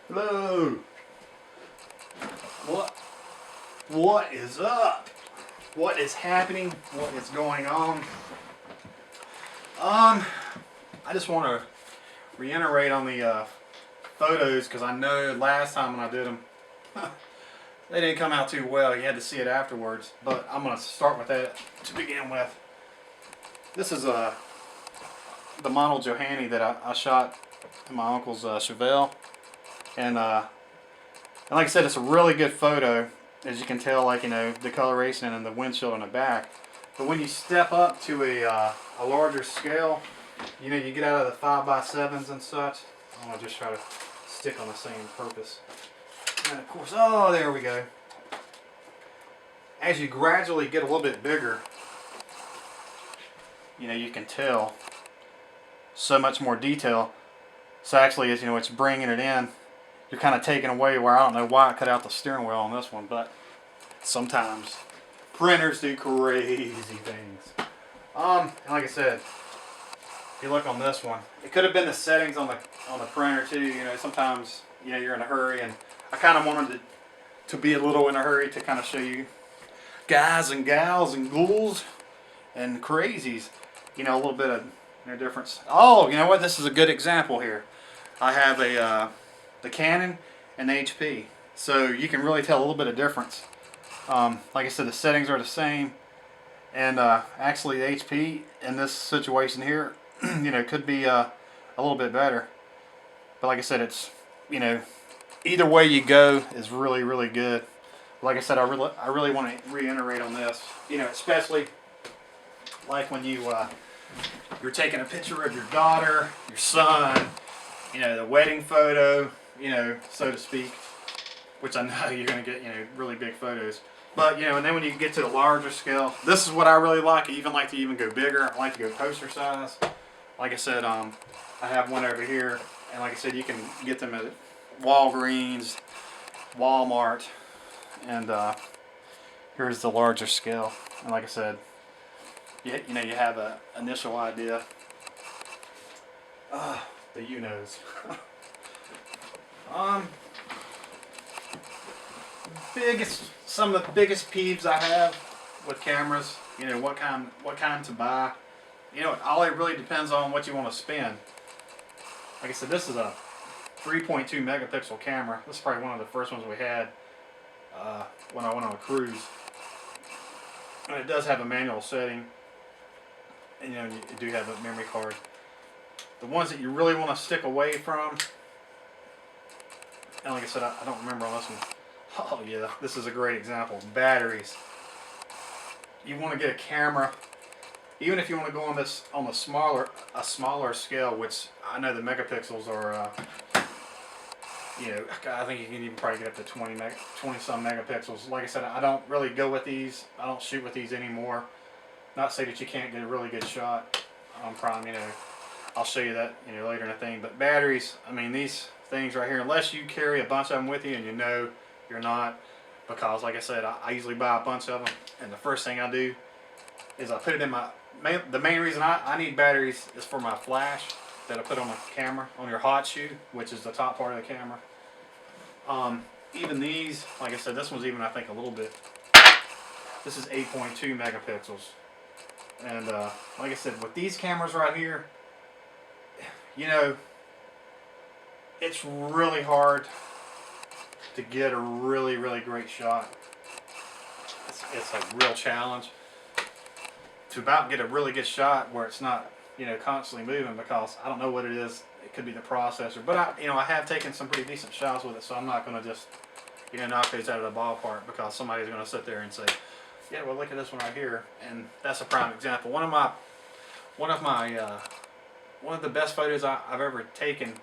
Hello. What is up? What is happening? What is going on? I just want to reiterate on the photos because I know last time when I did them, they didn't come out too well. You had to see it afterwards. But I'm going to start with that to begin with. This is the model Johanny that I shot in my uncle's Chevelle, and like I said, it's a really good photo. As you can tell, like, you know, the coloration and the windshield in the back. But when you step up to a larger scale, you know, you get out of the 5x7s and such. I'm going to just try to stick on the same purpose. And of course, oh, there we go. As you gradually get a little bit bigger, you know, you can tell so much more detail. So actually, as you know, it's bringing it in. You're kind of taking away where I don't know why I cut out the steering wheel on this one, but sometimes printers do crazy things. And like I said, if you look on this one, it could have been the settings on the printer too. You know, sometimes, you know, you're in a hurry, and I kind of wanted to be a little in a hurry to kind of show you guys and gals and ghouls and crazies, you know, a little bit of, you know, difference. Oh, you know what? This is a good example here. I have the Canon and the HP, so you can really tell a little bit of difference. Like I said, the settings are the same, and actually the HP in this situation here, you know, could be a little bit better. But like I said, it's, you know, either way you go is really, really good. Like I said, I really want to reiterate on this, you know, especially like when you're taking a picture of your daughter, your son, you know, the wedding photo, you know, so to speak, which I know you're going to get, you know, really big photos. But, you know, and then when you get to the larger scale, this is what I really like. I even like to even go bigger. I like to go poster size. Like I said, I have one over here, and like I said, you can get them at Walgreens, Walmart, and here's the larger scale. And like I said, you know, you have an initial idea. The you-knows. Some of the biggest peeves I have with cameras, you know, what kind to buy. You know, all it really depends on what you want to spend. Like I said, this is a 3.2 megapixel camera. This is probably one of the first ones we had when I went on a cruise. And it does have a manual setting, and you know, you do have a memory card. The ones that you really want to stick away from, and like I said, I don't remember on this one. Oh yeah, this is a great example. Batteries. You want to get a camera, even if you want to go on a smaller scale, which I know the megapixels are, you know, I think you can even probably get up to 20 some megapixels. Like I said, I don't really go with these. I don't shoot with these anymore. Not to say that you can't get a really good shot on prime, you know. I'll show you that, you know, later in the thing. But batteries, I mean, these things right here, unless you carry a bunch of them with you and you know you're not, because like I said, I usually buy a bunch of them, and the first thing I do is I put it in the main reason I need batteries is for my flash that I put on the camera, on your hot shoe, which is the top part of the camera. Even these, like I said, this one's even, I think, a little bit, this is 8.2 megapixels. And like I said, with these cameras right here, you know, it's really hard to get a really, really great shot. It's a real challenge to about get a really good shot where it's not, you know, constantly moving, because I don't know what it is. It could be the processor, but I have taken some pretty decent shots with it, so I'm not going to just, you know, knock those out of the ballpark because somebody's going to sit there and say, yeah, well, look at this one right here, and that's a prime example. One of the best photos I've ever taken,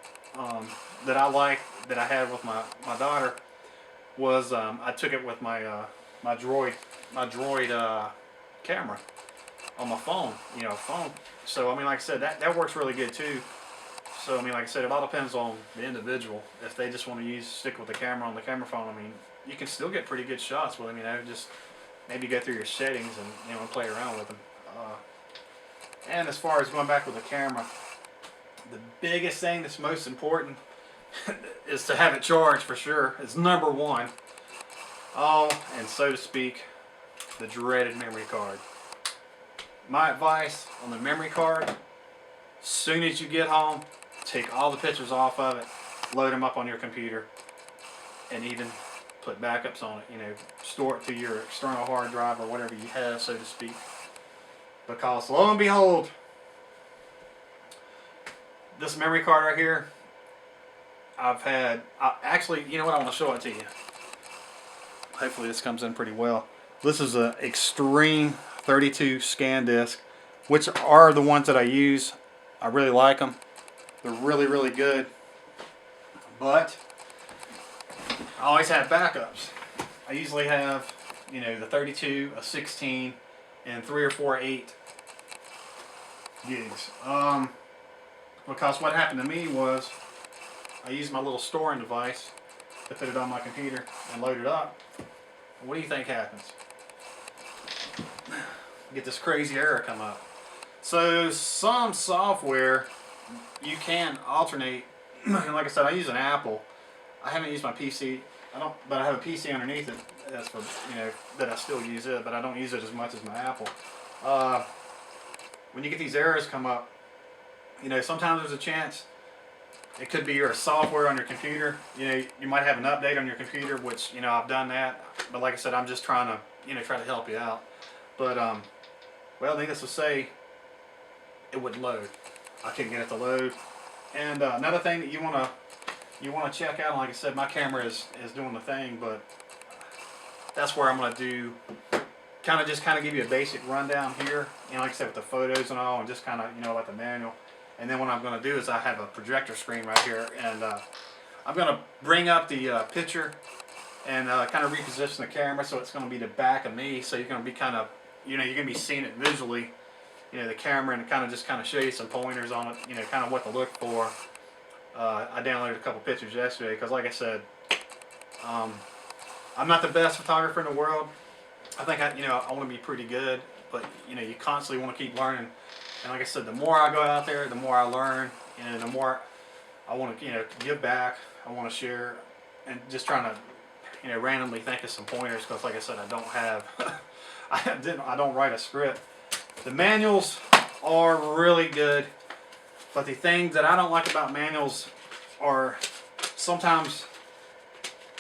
that I like, that I had with my daughter, was I took it with my Droid camera on my phone, you know, phone. So I mean, like I said, that works really good too. So I mean, like I said, it all depends on the individual. If they just want to stick with the camera on the camera phone, I mean, you can still get pretty good shots with them. You know, just maybe go through your settings and, you know, play around with them. And as far as going back with the camera, the biggest thing that's most important is to have it charged for sure. It's number one. Oh, and so to speak, the dreaded memory card. My advice on the memory card, as soon as you get home, take all the pictures off of it, load them up on your computer, and even put backups on it. You know, store it to your external hard drive or whatever you have, so to speak. Because lo and behold, this memory card right here, actually, you know what, I want to show it to you. Hopefully this comes in pretty well. This is an Extreme 32 scan disc, which are the ones that I use. I really like them. They're really, really good. But I always have backups. I usually have, you know, the 32, a 16, and 3 or 4 8 gigs. Because what happened to me was I used my little storing device to put it on my computer and load it up. What do you think happens? Get this crazy error come up. So some software you can alternate. Like I said, I use an Apple. I haven't used my PC. But I have a PC underneath it. That's for, you know, that I still use it, but I don't use it as much as my Apple. When you get these errors come up, you know, sometimes there's a chance it could be your software on your computer. You know, you might have an update on your computer, which, you know, I've done that. But like I said, I'm just trying to, you know, try to help you out. But well, needless to say, it wouldn't load. I couldn't get it to load. And another thing that you want to check out, like I said, my camera is doing the thing, but that's where I'm going to do kind of give you a basic rundown here. You know, like I said, with the photos and all, and just kind of, you know, like the manual. And then what I'm going to do is I have a projector screen right here, and I'm going to bring up the picture and kind of reposition the camera so it's going to be the back of me. So you're going to be kind of, you know, you're going to be seeing it visually, you know, the camera, and kind of show you some pointers on it, you know, kind of what to look for. I downloaded a couple pictures yesterday because, like I said, I'm not the best photographer in the world. I think I want to be pretty good, but you know, you constantly want to keep learning. And like I said, the more I go out there, the more I learn, and the more I want to, you know, give back. I want to share, and just trying to, you know, randomly think of some pointers because, like I said, I don't have, I don't write a script. The manuals are really good, but the things that I don't like about manuals are sometimes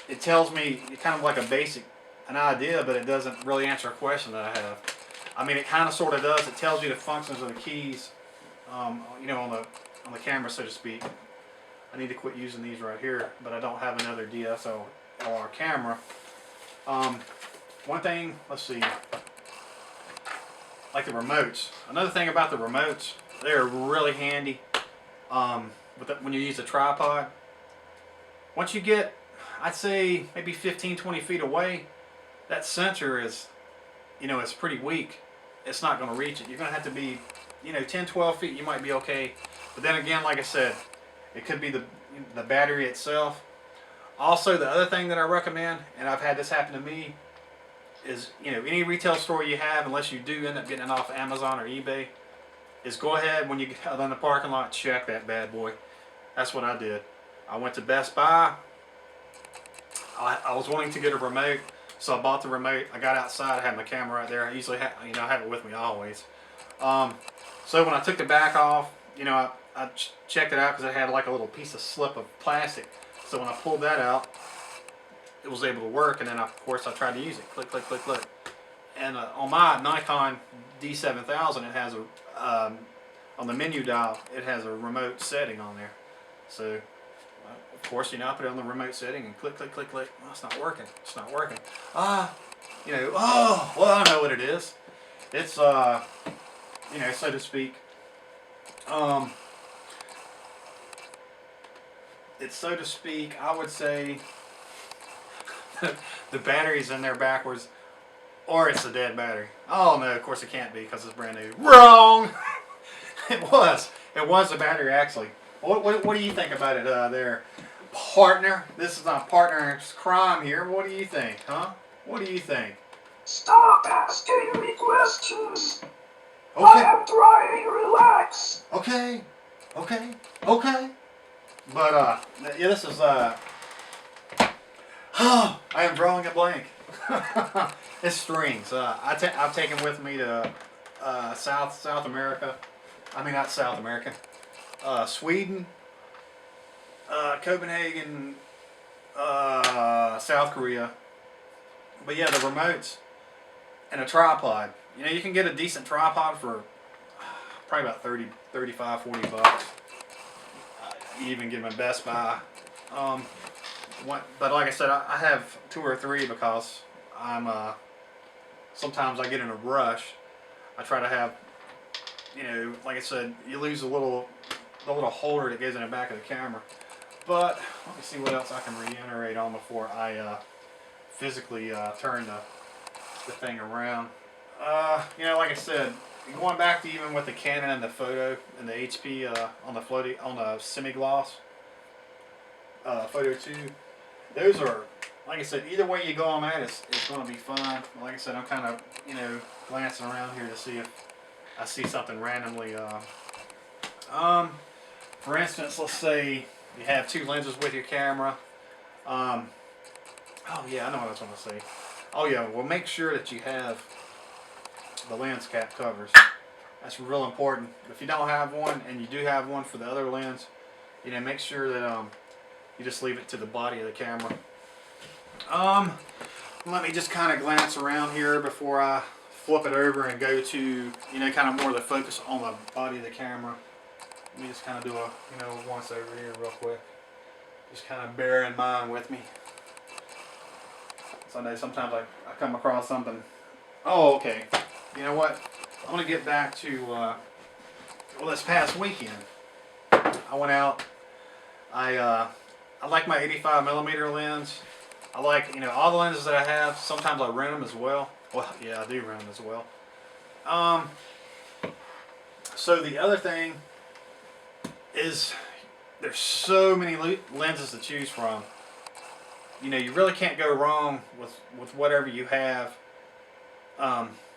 it tells me kind of like an idea, but it doesn't really answer a question that I have. I mean, it kind of sort of does. It tells you the functions of the keys, you know, on the camera, so to speak. I need to quit using these right here, but I don't have another DSLR camera. One thing, let's see, like the remotes. Another thing about the remotes, they're really handy when you use a tripod. Once you get, I'd say, maybe 15, 20 feet away, that sensor is, you know, it's pretty weak. It's not going to reach it. You're going to have to be, you know, 10, 12 feet, you might be okay. But then again, like I said, it could be the battery itself. Also, the other thing that I recommend, and I've had this happen to me, is, you know, any retail store you have, unless you do end up getting it off Amazon or eBay, is go ahead when you get out in the parking lot, check that bad boy. That's what I did. I went to Best Buy. I was wanting to get a remote, so I bought the remote. I got outside, I had my camera right there. I usually have, you know, I have it with me always. So when I took the back off, you know, I checked it out because it had like a little piece of slip of plastic. So when I pulled that out, it was able to work, and then of course I tried to use it. Click, click, click, click. And on my Nikon D7000, it has a on the menu dial, it has a remote setting on there. So of course, you know, I put it on the remote setting and click, click, click, click. Oh, it's not working. It's not working. You know, oh, well, I know what it is. It's you know, so to speak. It's, so to speak, I would say the battery's in there backwards, or it's a dead battery. Oh no, of course it can't be because it's brand new. Wrong. It was a battery actually. What do you think about it there, partner? This is not partner's crime here. What do you think, huh? What do you think? Stop asking me questions. Okay. I am trying to relax. Okay. Okay. Okay. But yeah, this is I am drawing a blank. It's strings. I've taken with me to South America. I mean, not South America. Sweden, Copenhagen, South Korea. But yeah, the remotes and a tripod. You know, you can get a decent tripod for probably about 30, 35, 40 bucks. You even get them at Best Buy. But like I said, I have 2 or 3 because I'm sometimes I get in a rush. I try to have, you know, like I said, you lose the little holder that goes in the back of the camera. But let me see what else I can reiterate on before I physically turn the thing around. You know, like I said, going back to even with the Canon and the photo and the HP on the semi-gloss photo 2, those are, like I said, either way you go on that, it's going to be fun. Like I said, I'm kind of, you know, glancing around here to see if I see something randomly. For instance, let's say you have 2 lenses with your camera. Oh yeah, I know what I was going to say. Oh yeah, well, make sure that you have the lens cap covers. That's real important. If you don't have one and you do have one for the other lens, you know, make sure that you just leave it to the body of the camera. Let me just kind of glance around here before I flip it over and go to, you know, kind of more of the focus on the body of the camera. Let me just kind of do a, you know, once over here real quick. Just kind of bear in mind with me. Sometimes I come across something. Oh, okay. You know what? I'm going to get back to, well, this past weekend, I went out. I like my 85mm lens. I like, you know, all the lenses that I have. Sometimes I rent them as well. Well, yeah, I do rent them as well. So the other thing is there's so many lenses to choose from. You know, you really can't go wrong with whatever you have.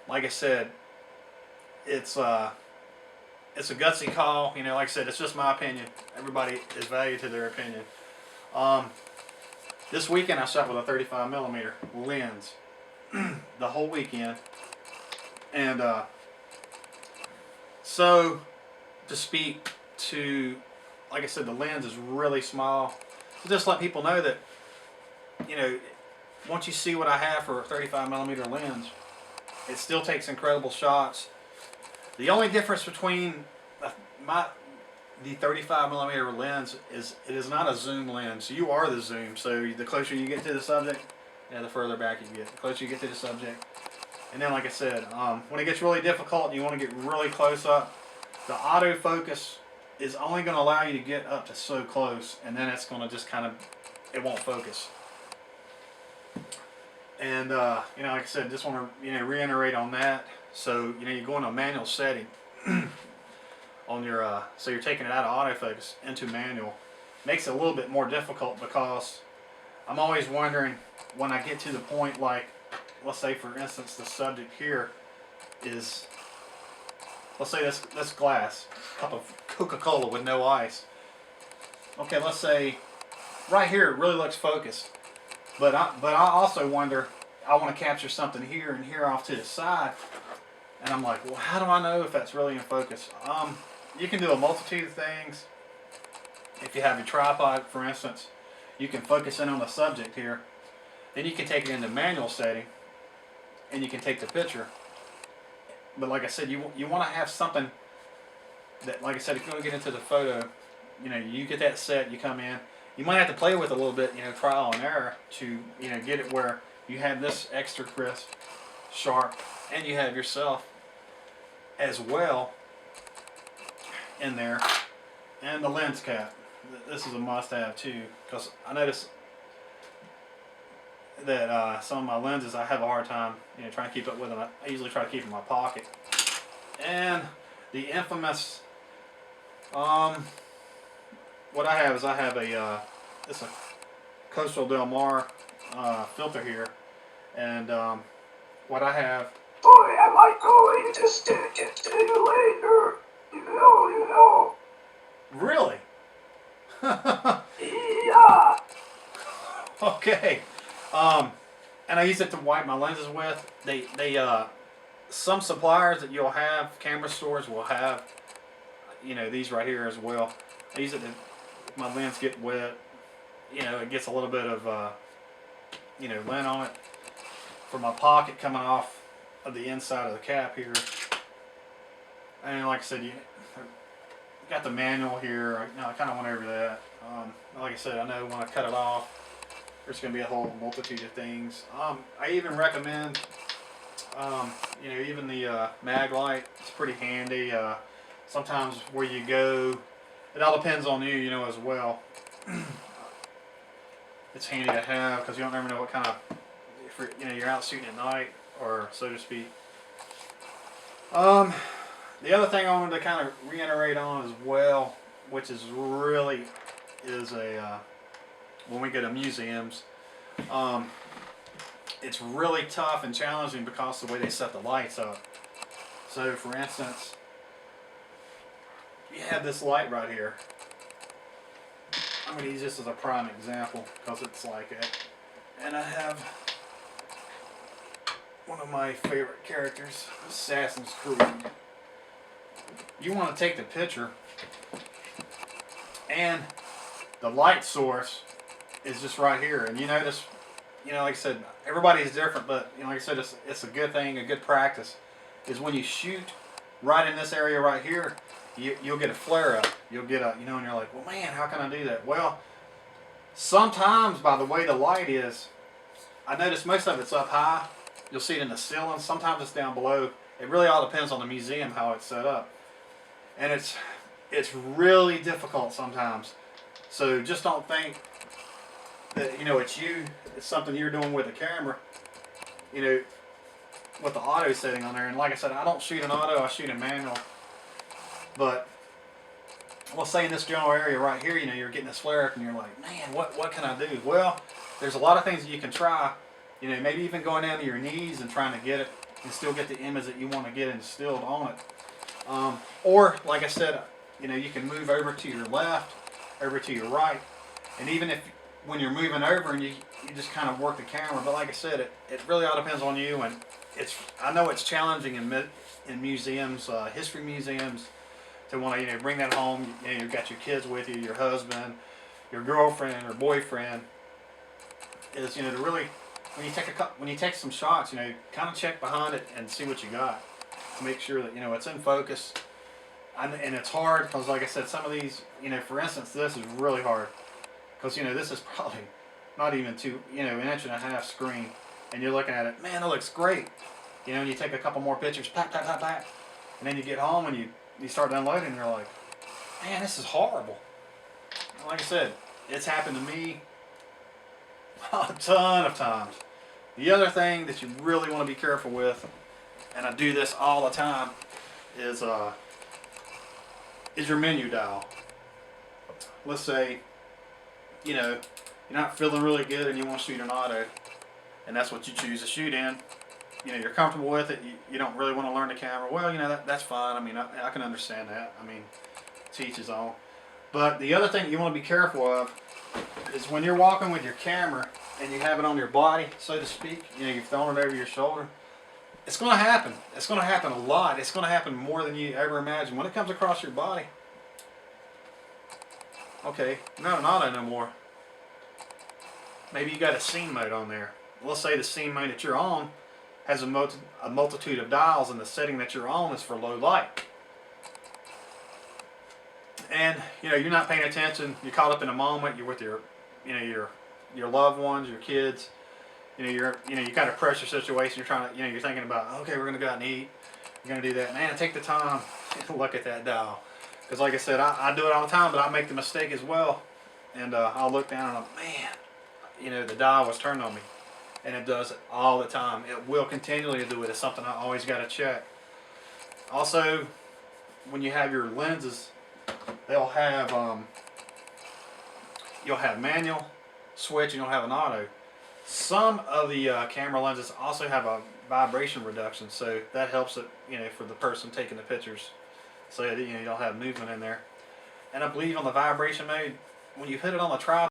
Like I said, it's a gutsy call. You know, like I said, it's just my opinion. Everybody is valued to their opinion. This weekend I shot with a 35mm lens the whole weekend, and so to speak to, like I said, the lens is really small. So just let people know that, you know, once you see what I have for a 35mm lens, it still takes incredible shots. The only difference between the 35mm lens is it is not a zoom lens. You are the zoom. So the closer you get to the subject, the further back you get. The closer you get to the subject. And then, like I said, when it gets really difficult and you want to get really close up, the autofocus is only going to allow you to get up to so close, and then it's going to just kind of, it won't focus. And you know, like I said, just want to, you know, reiterate on that. So, you know, you go into a manual setting on your so you're taking it out of autofocus into manual. Makes it a little bit more difficult because I'm always wondering when I get to the point, like, let's say for instance the subject here is, let's say this glass, cup of Coca-Cola with no ice. Okay, let's say right here it really looks focused. But I also wonder, I want to capture something here and here off to the side. And I'm like, well, how do I know if that's really in focus? You can do a multitude of things. If you have your tripod, for instance, you can focus in on the subject here. Then you can take it into manual setting, and you can take the picture. But like I said, you want to have something that, like I said, if you're going to get into the photo, you know, you get that set, you come in. You might have to play with it a little bit, you know, trial and error to, you know, get it where you have this extra crisp, sharp, and you have yourself as well in there, and the lens cap. This is a must-have too, because I notice that some of my lenses I have a hard time, you know, trying to keep up with them. I usually try to keep them in my pocket. And the infamous, what I have is I have it's a Coastal Del Mar filter here, and what I have. Boy, am I going to stick it to you later. You know. Really? Yeah. Okay. And I use it to wipe my lenses with. Some suppliers that you'll have, camera stores will have, these right here as well. I use it to, if my lens get wet, it gets a little bit of, lint on it. For my pocket coming off of the inside of the cap here. And like I said, you got the manual here. I kind of went over that. Like I said, I know when I cut it off, there's going to be a whole multitude of things. I even recommend, even the mag light. It's pretty handy. Sometimes where you go, it all depends on you, as well. It's handy to have because you don't never know what kind of, if you're out shooting at night, or so to speak. The other thing I wanted to kind of reiterate on as well, which is really a when we go to museums, it's really tough and challenging because of the way they set the lights up. So, for instance, you have this light right here. I'm going to use this as a prime example because it's like it. And I have one of my favorite characters, Assassin's Creed. You want to take the picture, and the light source is just right here. And you notice, like I said, everybody's different, but like I said, it's a good thing, a good practice, is when you shoot right in this area right here, you'll get a flare up. You'll get a, and you're like, well, man, how can I do that? Well, sometimes by the way the light is, I notice most of it's up high. You'll see it in the ceiling. Sometimes it's down below. It really all depends on the museum how it's set up. And it's really difficult sometimes. So just don't think that, it's something you're doing with a camera, with the auto setting on there. And like I said, I don't shoot in auto, I shoot in manual. But let's say in this general area right here, you're getting this flare up and you're like, man, what can I do? Well, there's a lot of things that you can try. Maybe even going down to your knees and trying to get it and still get the image that you want to get instilled on it. Or, like I said, you can move over to your left, over to your right. And even if, when you're moving over and you just kind of work the camera, but like I said, it really all depends on you. And I know it's challenging in museums, history museums, to want to, bring that home. You've got your kids with you, your husband, your girlfriend or boyfriend. Is, to really, when you take some shots, kind of check behind it and see what you got. To make sure that, it's in focus. And it's hard because, like I said, some of these, for instance, this is really hard. Because, this is probably not even an inch and a half screen. And you're looking at it, man, that looks great. And you take a couple more pictures, pat, pat, pat, pat. And then you get home and you start unloading and you're like, man, this is horrible. And like I said, it's happened to me a ton of times. The other thing that you really want to be careful with, and I do this all the time, is your menu dial. Let's say, you're not feeling really good and you want to shoot an auto, and that's what you choose to shoot in. You're comfortable with it. You don't really want to learn the camera. Well, that's fine. I mean, I can understand that. I mean, to each his own. But the other thing you want to be careful of is when you're walking with your camera and you have it on your body, so to speak. You've thrown it over your shoulder. It's going to happen. It's going to happen a lot. It's going to happen more than you ever imagine. When it comes across your body, okay, not an auto no more. Maybe you got a scene mode on there. Let's say the scene mode that you're on has a multitude of dials, and the setting that you're on is for low light. And you're not paying attention. You're caught up in a moment. You're with your loved ones, your kids. You got a pressure situation. You're trying to, you're thinking about, okay, we're gonna go out and eat. You're gonna do that. Man, take the time and look at that dial. Because like I said, I do it all the time, but I make the mistake as well. And I'll look down and I'm, man, the dial was turned on me. And it does it all the time. It will continually do it. It's something I always got to check. Also, when you have your lenses, they'll have, you'll have manual, switch, and you'll have an auto. Some of the camera lenses also have a vibration reduction, so that helps it, for the person taking the pictures, so that you don't have movement in there. And I believe on the vibration mode, when you put it on the tripod,